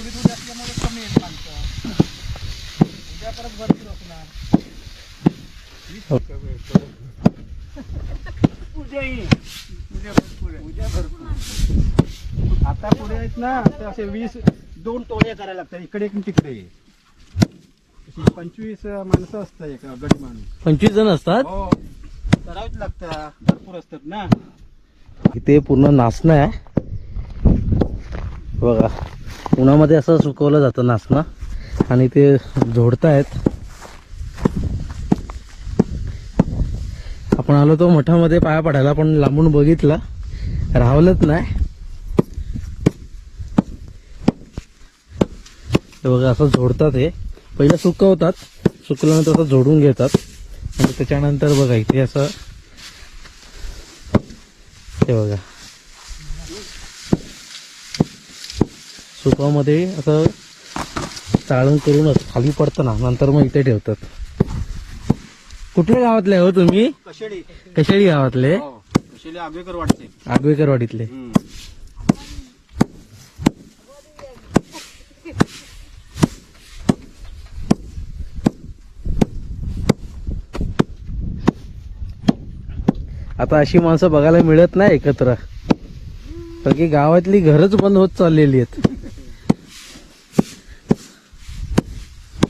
थोडी थोडी असल्यामुळे कमी येईल माणसं. उद्या परत भरपूर असणार. उद्या येईल. उद्या भरपूर आहे. उद्या भरपूर. आता पुढे आहेत ना तर असे 2 टोळ्या करायला लागतात, इकडे एक तिकडे. 25 माणसं असतात एका गडी माणूस. 25 जण असतात. हो, करावंच लागतं, भरपूर असतात ना. इथे पूर्ण नाचणं आहे बघा. उन्हामध्ये असं सुकवलं जातं नाचणं आणि ते झोडतायत. आपण आलो तो मठामध्ये पाया पडायला, पण लांबून बघितलं राहवलंच नाही. हे बघा असं झोडतात. हे पहिलं सुकवतात, सुकल्यानंतर असं झोडून घेतात आणि त्याच्यानंतर बघा इथे असं हे बघा सुपामध्ये असं चाळण करूनच खाली पडतं ना, नंतर मग इथे ठेवतात. कुठल्या गावातले हो तुम्ही? कशेडी. कशेडी गावातले? कशेडी आगवेकर वाटते. आगवेकरवाडीतले. आता अशी माणसं बघायला मिळत नाही एकत्र, कारण की गावातली घरच बंद होत चाललेली आहेत.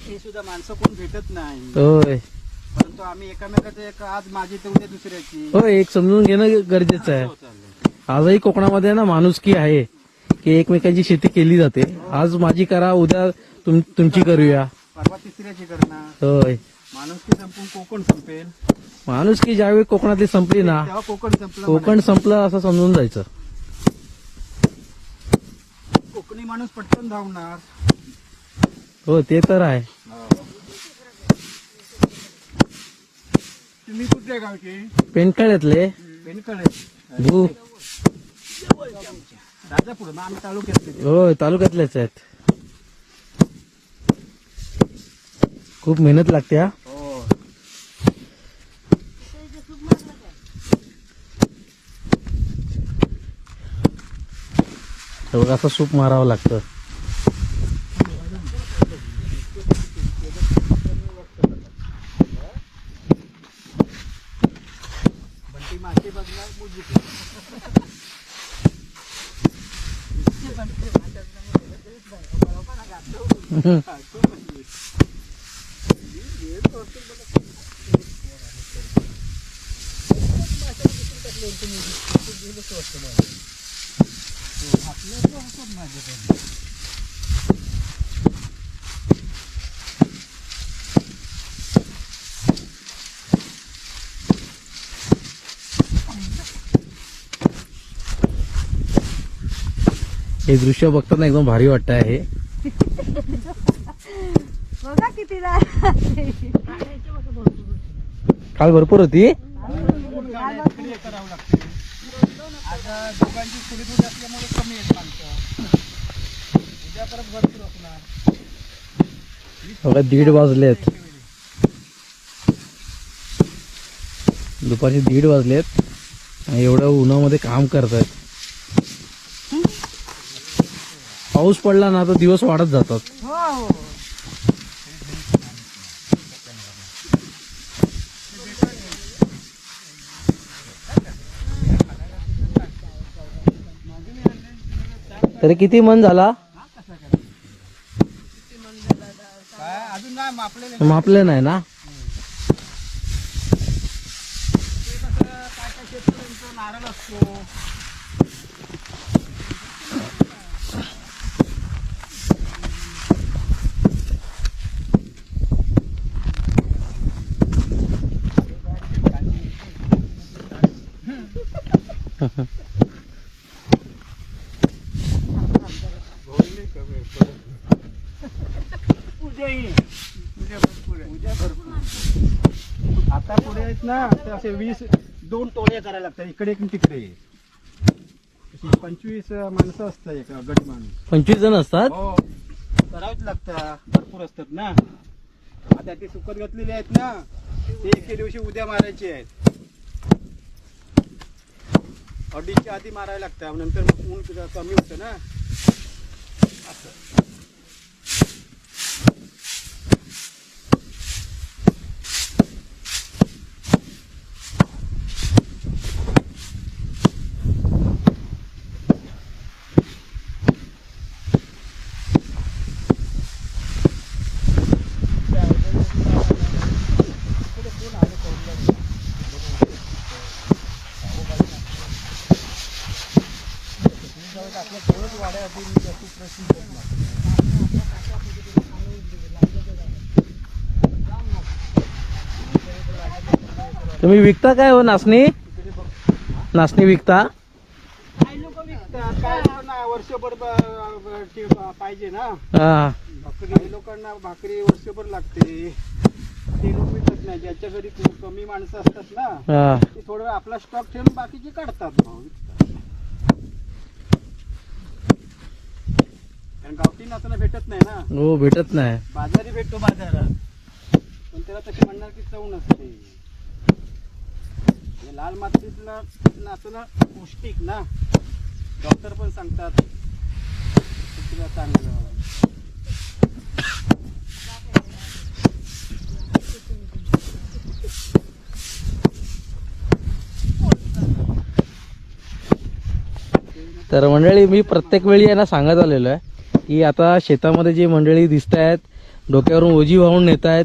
हे सुद्धा माणसं कोण भेटत नाही. होय परंतु आम्ही एकमेकाचं एक आज माझी तर उद्या दुसऱ्याची. होय, एक समजून घेणं गरजेचं आहे. आजही कोकणामध्ये ना माणुसकी आहे की एकमेकांची शेती केली जाते. आज माझी करा, उद्या तुमची करूया, परवा तिसऱ्याची करणार. होय. माणुसकी संपून कोकण संपेल. माणुसकी ज्यावेळी कोकणातली संपली ना, तेव्हा कोकण संपलं. कोकण संपलं असं समजून जायचं. कोकणी माणूस पटकन धावणार. हो ते तर आहे. तुम्ही कुठल्या गावचे? पेंडकळ्यातले पेनकडे. भू. राजापूर. मग आम्ही तालुक्यात. होय तालुक्यातलेच आहेत. खूप मेहनत लागते हा. हो. हे बघा असं सूप मारावं लागतं. बंटी मासे बघणार बुजू. हे दृश्य बघताना एकदम भारी वाटत आहे. बघा किती काल भरपूर होती. करावं लागते. आता दोघांची थोडी थोडी असल्यामुळे कमी येईल माणसं. उद्या परत भरपूर असणार. बघा 1:30 वाजलेत. दुपारचे 1:30 वाजलेत आणि एवढं उन्हामध्ये काम करतायत. पाऊस पडला ना तर दिवस वाढत जातात. हो. तरी किती मन झाला? अजून नाही मापलेले. मापले नाही ना. काय शेतकऱ्यांचं नारळ असतो. उद्या येईल. उद्या भरपूर आहे. उद्या भरपूर. आता पुढे आहेत ना तर असे 2 टोळ्या करायला लागतात, इकडे एक तिकडे. 25 माणसं असतात एका गडी माणूस. 25 जण असतात. हो, करावंच लागतं, भरपूर असतात ना. आता ते सुकत घातलेले आहेत ना, ते एके दिवशी उद्या मारायचे आहेत. अडीचच्या आधी मारायला लागतं, नंतर मग ऊन कमी होतं ना. असं त्यासाठी मी जास्त प्रश्न करत नाही. तुम्ही विकता काय हो नाचणी? नाचणी विकता? काही लोक विकतात, काही लोकांना वर्षभर पाहिजे ना. हा काही लोकांना भाकरी वर्षभर लागते, ते लोक विकत नाही. ज्याच्या घरी खूप कमी माणसं असतात ना, हा ते थोडं आपला स्टॉक ठेवून बाकीचे काढतात मग विकतात. कारण गावठी नाचणं भेटत नाही ना, हो भेटत नाही. बाजारी भेटतो बाजारात, पण त्याला तशी म्हणणार की चव नसते. हे लाल मातीतलं नाचणं पौष्टिक ना, डॉक्टर पण सांगतात तुला चांगलं. तर मंडळी मी प्रत्येक वेळी यांना सांगत आलेलो आहे की आता शेतामध्ये जी मंडळी दिसत आहेत, डोक्यावरून ओझी वाहून नेत आहेत,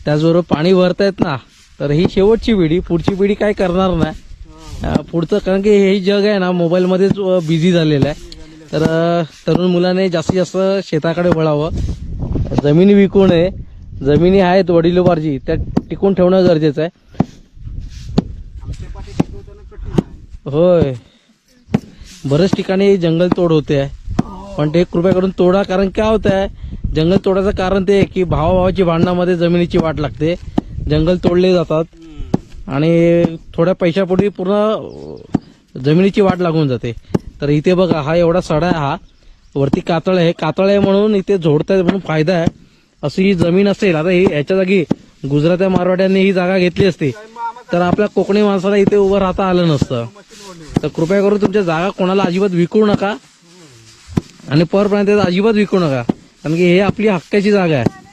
त्याचबरोबर पाणी भरतायत ना, तर ही शेवटची पिढी, पुढची पिढी काय करणार नाही पुढचं. कारण की हे जग आहे ना मोबाईलमध्येच बिझी झालेलं आहे. तर तरुण मुलाने जास्तीत जास्त शेताकडे वळावं, जमिनी विकू नये. जमिनी आहेत वडिलोपार्जी, त्या टिकून ठेवणं गरजेचं आहे. आमच्या पाठी टिकवताना कठीण आहे. होय, बरेच ठिकाणी जंगल तोड होते आहे, पण ते कृपया करून तोडा. कारण काय होत आहे, जंगल तोडाचं कारण ते आहे की भावाभावाची भांडणामध्ये जमिनीची वाट लागते, जंगल तोडले जातात आणि थोड्या पैशापोटी पूर्ण जमिनीची वाट लागून जाते. तर इथे बघा, हा एवढा सडा आहे, हा वरती कातळ आहे, कातळ आहे म्हणून इथे झोडतायत म्हणून फायदा आहे. अशी ही जमीन असेल, आता ही याच्या जागी गुजरात्या मारवाड्यांनी ही जागा घेतली असती तर आपल्या कोकणी माणसाला इथे उभं राहता आलं नसतं. तर कृपया करून तुमच्या जागा कोणाला अजिबात विकू नका आणि परप्रांतात अजिबात विकू नका, कारण की हे आपली हक्काची जागा आहे.